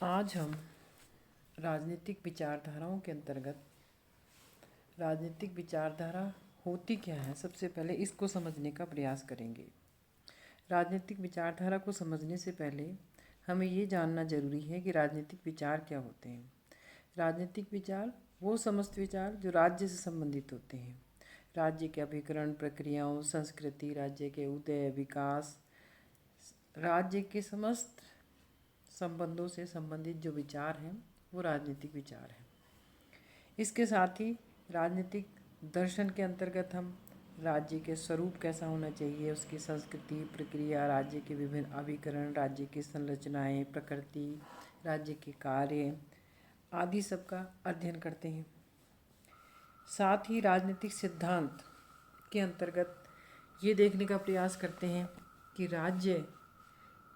आज हम राजनीतिक विचारधाराओं के अंतर्गत राजनीतिक विचारधारा होती क्या है, सबसे पहले इसको समझने का प्रयास करेंगे। राजनीतिक विचारधारा को समझने से पहले हमें ये जानना जरूरी है कि राजनीतिक विचार क्या होते हैं। राजनीतिक विचार वो समस्त विचार जो राज्य से संबंधित होते हैं। राज्य के अभिकरण प्रक्रियाओं, संस्कृति, राज्य के उदय, विकास, राज्य के समस्त संबंधों से संबंधित जो विचार हैं वो राजनीतिक विचार हैं। इसके साथ ही राजनीतिक दर्शन के अंतर्गत हम राज्य के स्वरूप कैसा होना चाहिए, उसकी संस्कृति, प्रक्रिया, राज्य के विभिन्न अभिकरण, राज्य की संरचनाएं, प्रकृति, राज्य के कार्य आदि सब का अध्ययन करते हैं। साथ ही राजनीतिक सिद्धांत के अंतर्गत ये देखने का प्रयास करते हैं कि राज्य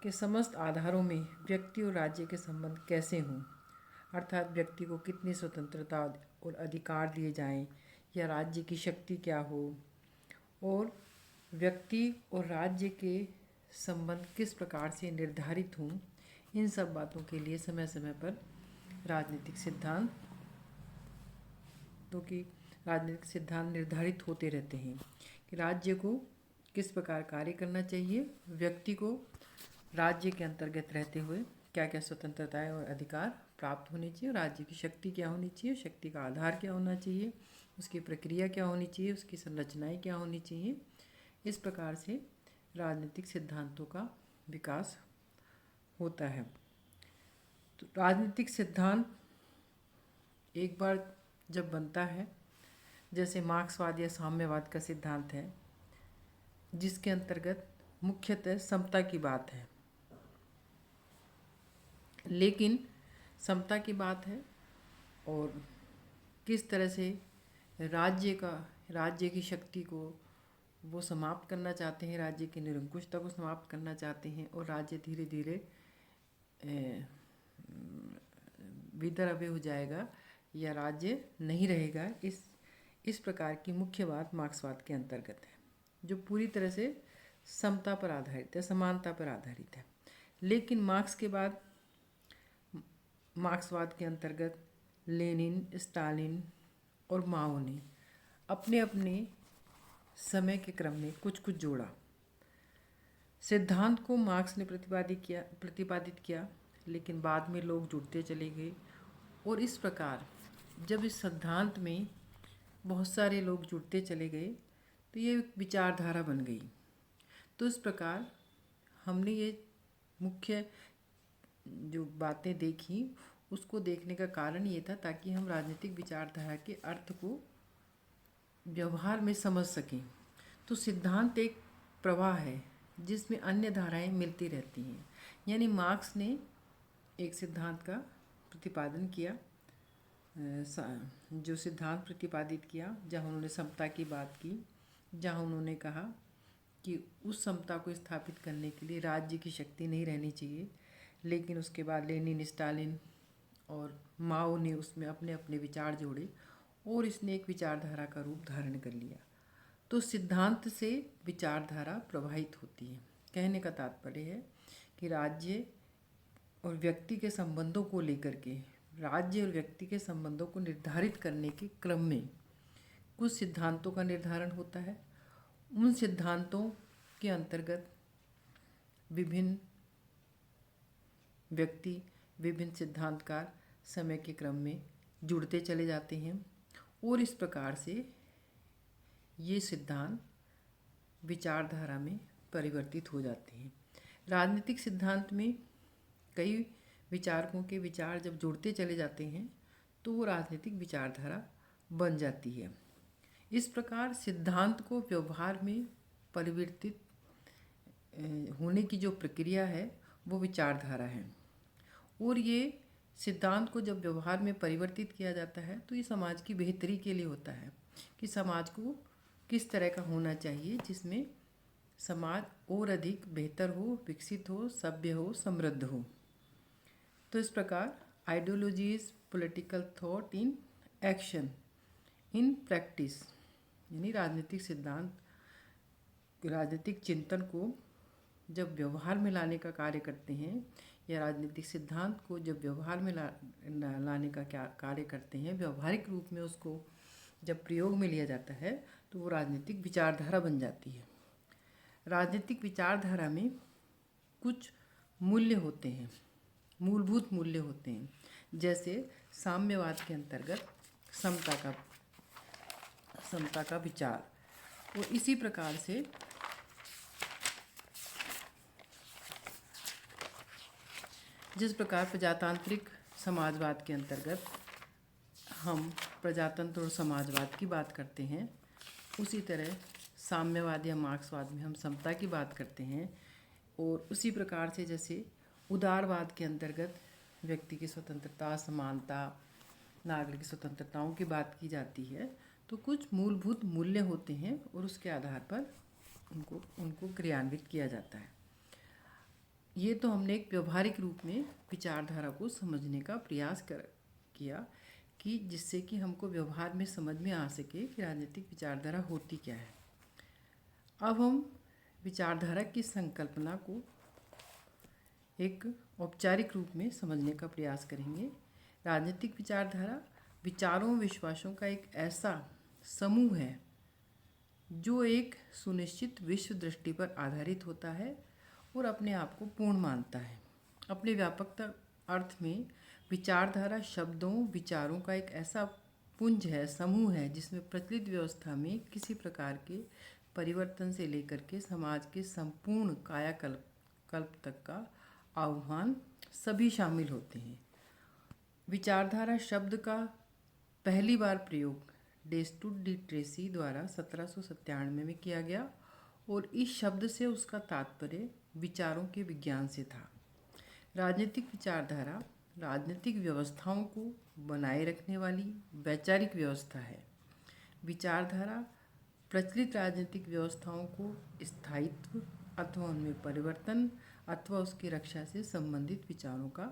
के समस्त आधारों में व्यक्ति और राज्य के संबंध कैसे हों, अर्थात व्यक्ति को कितनी स्वतंत्रता और अधिकार दिए जाएं, या राज्य की शक्ति क्या हो, और व्यक्ति और राज्य के संबंध किस प्रकार से निर्धारित हों। इन सब बातों के लिए समय समय पर राजनीतिक सिद्धांत निर्धारित होते रहते हैं कि राज्य को किस प्रकार कार्य करना चाहिए, व्यक्ति को राज्य के अंतर्गत रहते हुए क्या क्या स्वतंत्रताएं और अधिकार प्राप्त होने चाहिए, राज्य की शक्ति क्या होनी चाहिए, शक्ति का आधार क्या होना चाहिए, उसकी प्रक्रिया क्या होनी चाहिए, उसकी संरचनाएं क्या होनी चाहिए। इस प्रकार से राजनीतिक सिद्धांतों का विकास होता है। तो राजनीतिक सिद्धांत एक बार जब बनता है, जैसे मार्क्सवाद या साम्यवाद का सिद्धांत है, जिसके अंतर्गत मुख्यतः समता की बात है, लेकिन समता की बात है और किस तरह से राज्य की शक्ति को वो समाप्त करना चाहते हैं, राज्य की निरंकुशता को समाप्त करना चाहते हैं, और राज्य धीरे धीरे विदर्भे हो जाएगा या राज्य नहीं रहेगा। इस प्रकार की मुख्य बात मार्क्सवाद के अंतर्गत है, जो पूरी तरह से समता पर आधारित है, समानता पर आधारित है। लेकिन मार्क्स के बाद मार्क्सवाद के अंतर्गत लेनिन, स्टालिन और माओ ने अपने अपने समय के क्रम में कुछ कुछ जोड़ा। सिद्धांत को मार्क्स ने प्रतिपादित किया, लेकिन बाद में लोग जुड़ते चले गए, और इस प्रकार जब इस सिद्धांत में बहुत सारे लोग जुड़ते चले गए तो ये विचारधारा बन गई। तो इस प्रकार हमने ये मुख्य जो बातें देखी, उसको देखने का कारण ये था ताकि हम राजनीतिक विचारधारा के अर्थ को व्यवहार में समझ सकें। तो सिद्धांत एक प्रवाह है जिसमें अन्य धाराएं मिलती रहती हैं। यानी मार्क्स ने एक सिद्धांत का प्रतिपादन किया, जो सिद्धांत प्रतिपादित किया, जहाँ उन्होंने समता की बात की, जहाँ उन्होंने कहा कि उस समता को स्थापित करने के लिए राज्य की शक्ति नहीं रहनी चाहिए। लेकिन उसके बाद लेनिन, स्टालिन और माओ ने उसमें अपने अपने विचार जोड़े और इसने एक विचारधारा का रूप धारण कर लिया। तो सिद्धांत से विचारधारा प्रवाहित होती है। कहने का तात्पर्य है कि राज्य और व्यक्ति के संबंधों को लेकर के, राज्य और व्यक्ति के संबंधों को निर्धारित करने के क्रम में कुछ सिद्धांतों का निर्धारण होता है। उन सिद्धांतों के अंतर्गत विभिन्न व्यक्ति, विभिन्न सिद्धांतकार समय के क्रम में जुड़ते चले जाते हैं, और इस प्रकार से ये सिद्धांत विचारधारा में परिवर्तित हो जाते हैं। राजनीतिक सिद्धांत में कई विचारकों के विचार जब जुड़ते चले जाते हैं तो वो राजनीतिक विचारधारा बन जाती है। इस प्रकार सिद्धांत को व्यवहार में परिवर्तित होने की जो प्रक्रिया है वो विचारधारा है, और ये सिद्धांत को जब व्यवहार में परिवर्तित किया जाता है तो ये समाज की बेहतरी के लिए होता है कि समाज को किस तरह का होना चाहिए, जिसमें समाज और अधिक बेहतर हो, विकसित हो, सभ्य हो, समृद्ध हो। तो इस प्रकार ideologies political thought in action in practice, यानी राजनीतिक सिद्धांत राजनीतिक चिंतन को जब व्यवहार में लाने का कार्य करते हैं, या राजनीतिक सिद्धांत को जब व्यवहार में लाने का क्या कार्य करते हैं, व्यवहारिक रूप में उसको जब प्रयोग में लिया जाता है, तो वो राजनीतिक विचारधारा बन जाती है। राजनीतिक विचारधारा में कुछ मूल्य होते हैं, मूलभूत मूल्य होते हैं, जैसे साम्यवाद के अंतर्गत समता का विचार। और इसी प्रकार से जिस प्रकार प्रजातांत्रिक समाजवाद के अंतर्गत हम प्रजातंत्र और समाजवाद की बात करते हैं, उसी तरह साम्यवाद या मार्क्सवाद में हम समता की बात करते हैं। और उसी प्रकार से जैसे उदारवाद के अंतर्गत व्यक्ति की स्वतंत्रता, समानता, नागरिक स्वतंत्रताओं की बात की जाती है। तो कुछ मूलभूत मूल्य होते हैं और उसके आधार पर उनको क्रियान्वित किया जाता है। ये तो हमने एक व्यवहारिक रूप में विचारधारा को समझने का प्रयास किया कि जिससे कि हमको व्यवहार में समझ में आ सके कि राजनीतिक विचारधारा होती क्या है। अब हम विचारधारा की संकल्पना को एक औपचारिक रूप में समझने का प्रयास करेंगे। राजनीतिक विचारधारा विचारों विश्वासों का एक ऐसा समूह है जो एक सुनिश्चित विश्व दृष्टि पर आधारित होता है और अपने आप को पूर्ण मानता है। अपने व्यापकता अर्थ में विचारधारा शब्दों विचारों का एक ऐसा पुंज है, समूह है, जिसमें प्रचलित व्यवस्था में किसी प्रकार के परिवर्तन से लेकर के समाज के संपूर्ण कायाकल्प तक का आह्वान सभी शामिल होते हैं। विचारधारा शब्द का पहली बार प्रयोग डेस्टुड डी ट्रेसी द्वारा 1797 में किया गया और इस शब्द से उसका तात्पर्य विचारों के विज्ञान से था। राजनीतिक विचारधारा राजनीतिक व्यवस्थाओं को बनाए रखने वाली वैचारिक व्यवस्था है। विचारधारा प्रचलित राजनीतिक व्यवस्थाओं को स्थायित्व अथवा उनमें परिवर्तन अथवा उसकी रक्षा से संबंधित विचारों का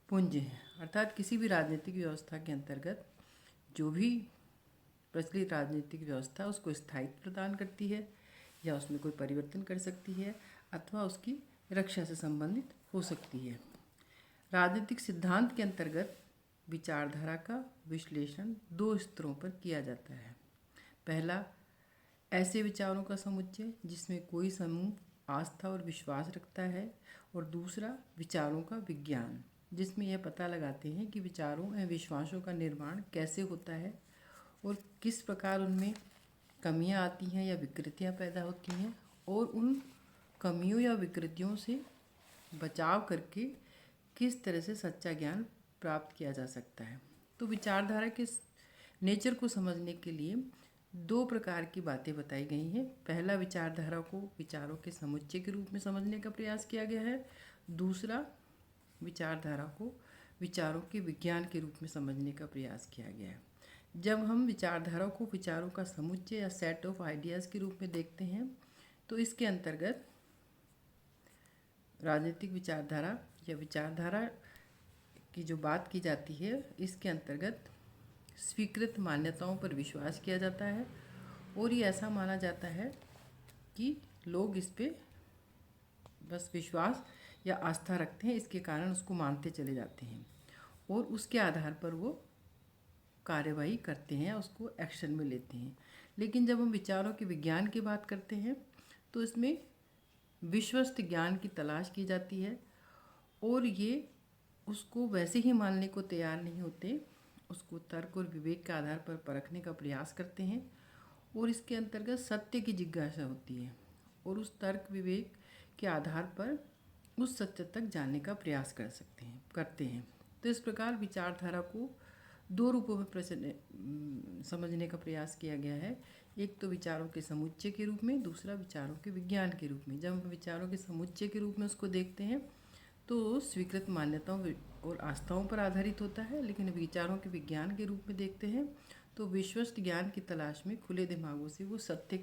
पुंज है। अर्थात किसी भी राजनीतिक व्यवस्था के अंतर्गत जो भी प्रचलित राजनीतिक व्यवस्था उसको स्थायित्व प्रदान करती है या उसमें कोई परिवर्तन कर सकती है अथवा उसकी रक्षा से संबंधित हो सकती है। राजनीतिक सिद्धांत के अंतर्गत विचारधारा का विश्लेषण दो स्तरों पर किया जाता है। पहला, ऐसे विचारों का समुच्चय जिसमें कोई समूह आस्था और विश्वास रखता है, और दूसरा विचारों का विज्ञान, जिसमें यह पता लगाते हैं कि विचारों एवं विश्वासों का निर्माण कैसे होता है और किस प्रकार उनमें कमियां आती हैं या विकृतियां पैदा होती हैं, और उन कमियों या विकृतियों से बचाव करके किस तरह से सच्चा ज्ञान प्राप्त किया जा सकता है। तो विचारधारा के नेचर को समझने के लिए दो प्रकार की बातें बताई गई हैं। पहला, विचारधारा को विचारों के समुच्चय के रूप में समझने का प्रयास किया गया है। दूसरा, विचारधारा को विचारों के विज्ञान के रूप में समझने का प्रयास किया गया है। जब हम विचारधारा को विचारों का समुच्चय या सेट ऑफ आइडियाज़ के रूप में देखते हैं, तो इसके अंतर्गत राजनीतिक विचारधारा या विचारधारा की जो बात की जाती है, इसके अंतर्गत स्वीकृत मान्यताओं पर विश्वास किया जाता है और ये ऐसा माना जाता है कि लोग इस पे बस विश्वास या आस्था रखते हैं, इसके कारण उसको मानते चले जाते हैं और उसके आधार पर वो कार्यवाही करते हैं, उसको एक्शन में लेते हैं। लेकिन जब हम विचारों के विज्ञान की बात करते हैं तो इसमें विश्वस्त ज्ञान की तलाश की जाती है और ये उसको वैसे ही मानने को तैयार नहीं होते, उसको तर्क और विवेक के आधार पर परखने का प्रयास करते हैं और इसके अंतर्गत सत्य की जिज्ञासा होती है और उस तर्क विवेक के आधार पर उस सत्य तक जानने का प्रयास करते हैं। तो इस प्रकार विचारधारा को दो रूपों में समझने का प्रयास किया गया है। एक तो विचारों के समुच्चय के रूप में, दूसरा विचारों के विज्ञान के रूप में। जब हम विचारों के समुच्चय के रूप में उसको देखते हैं तो स्वीकृत मान्यताओं और आस्थाओं पर आधारित होता है, लेकिन विचारों के विज्ञान के रूप में देखते हैं तो विश्वस्त ज्ञान की तलाश में खुले दिमागों से वो सत्य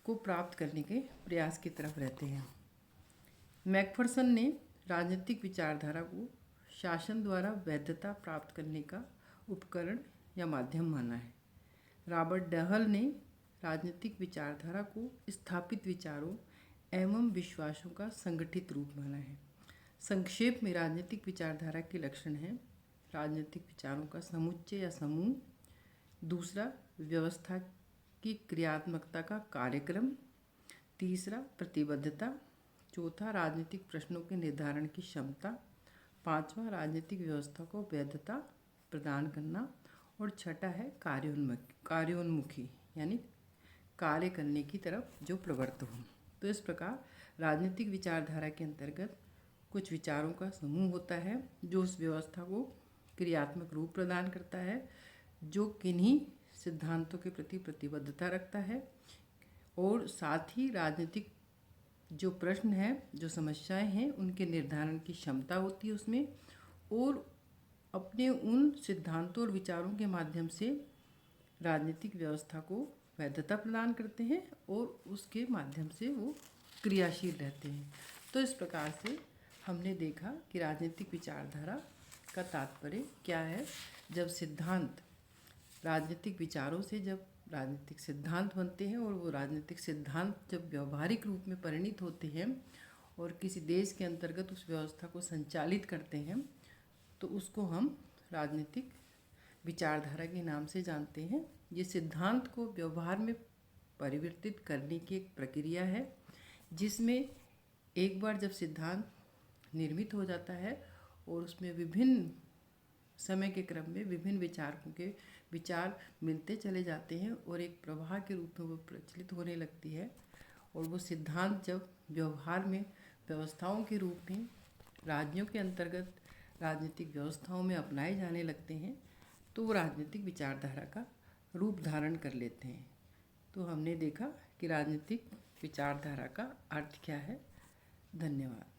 को प्राप्त करने के प्रयास की तरफ रहते हैं। मैकफरसन ने राजनीतिक विचारधारा को शासन द्वारा वैधता प्राप्त करने का उपकरण या माध्यम माना है। रॉबर्ट डहल ने राजनीतिक विचारधारा को स्थापित विचारों एवं विश्वासों का संगठित रूप माना है। संक्षेप में राजनीतिक विचारधारा के लक्षण हैं: राजनीतिक विचारों का समुच्चय या समूह, दूसरा व्यवस्था की क्रियात्मकता का कार्यक्रम, तीसरा प्रतिबद्धता, चौथा राजनीतिक प्रश्नों के निर्धारण की क्षमता, पांचवा राजनीतिक व्यवस्था को वैधता प्रदान करना, और छठा है कार्योन्मुखी यानी कार्य करने की तरफ जो प्रवृत्त हो। तो इस प्रकार राजनीतिक विचारधारा के अंतर्गत कुछ विचारों का समूह होता है जो उस व्यवस्था को क्रियात्मक रूप प्रदान करता है, जो किन्हीं सिद्धांतों के प्रति प्रतिबद्धता रखता है, और साथ ही राजनीतिक जो प्रश्न हैं, जो समस्याएं हैं, उनके निर्धारण की क्षमता होती है उसमें, और अपने उन सिद्धांतों और विचारों के माध्यम से राजनीतिक व्यवस्था को वैधता प्रदान करते हैं और उसके माध्यम से वो क्रियाशील रहते हैं। तो इस प्रकार से हमने देखा कि राजनीतिक विचारधारा का तात्पर्य क्या है। जब सिद्धांत राजनीतिक विचारों से जब राजनीतिक सिद्धांत बनते हैं और वो राजनीतिक सिद्धांत जब व्यवहारिक रूप में परिणित होते हैं और किसी देश के अंतर्गत उस व्यवस्था को संचालित करते हैं, तो उसको हम राजनीतिक विचारधारा के नाम से जानते हैं। ये सिद्धांत को व्यवहार में परिवर्तित करने की एक प्रक्रिया है, जिसमें एक बार जब सिद्धांत निर्मित हो जाता है और उसमें विभिन्न समय के क्रम में विभिन्न विचारकों के विचार मिलते चले जाते हैं और एक प्रवाह के रूप में वो प्रचलित होने लगती है, और वो सिद्धांत जब व्यवहार में व्यवस्थाओं के रूप में राज्यों के अंतर्गत राजनीतिक व्यवस्थाओं में अपनाए जाने लगते हैं, तो वो राजनीतिक विचारधारा का रूप धारण कर लेते हैं। तो हमने देखा कि राजनीतिक विचारधारा का अर्थ क्या है। धन्यवाद।